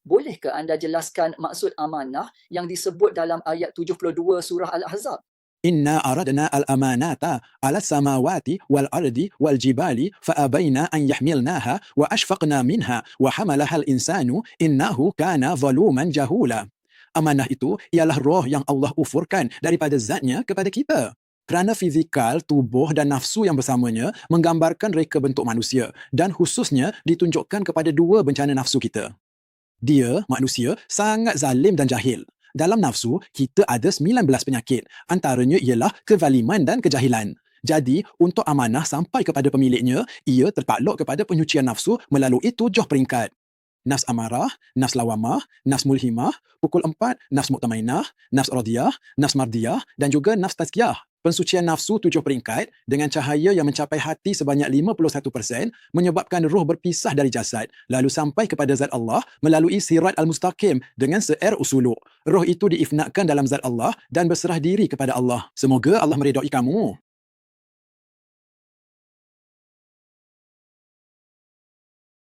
Bolehkah anda jelaskan maksud amanah yang disebut dalam ayat 72 surah Al-Ahzab? إنا أردنا الأمانات على السماوات والأرض والجبال فأبين أن يحملناها وأشفقنا منها وحملها الإنسان إنه كان ظلوما جهولا. Amanah itu ialah roh yang Allah ufurkan daripada zatnya kepada kita. Kerana fizikal, tubuh dan nafsu yang bersamanya menggambarkan reka bentuk manusia dan khususnya ditunjukkan kepada dua bencana nafsu kita. Dia, manusia, sangat zalim dan jahil. Dalam nafsu, kita ada 19 penyakit. Antaranya ialah kezaliman dan kejahilan. Jadi, untuk amanah sampai kepada pemiliknya, ia tertakluk kepada penyucian nafsu melalui 7 peringkat. Nafs amarah, nafs lawamah, nafs mulhimah, pukul 4, nafs mutmainah, nafs radiyah, nafs mardiyah dan juga nafs tazkiyah. Pensucian nafsu 7 peringkat dengan cahaya yang mencapai hati sebanyak 51% menyebabkan roh berpisah dari jasad lalu sampai kepada zat Allah melalui sirat al-mustaqim dengan se'er usuluk. Roh itu diifnakkan dalam zat Allah dan berserah diri kepada Allah. Semoga Allah meredai kamu.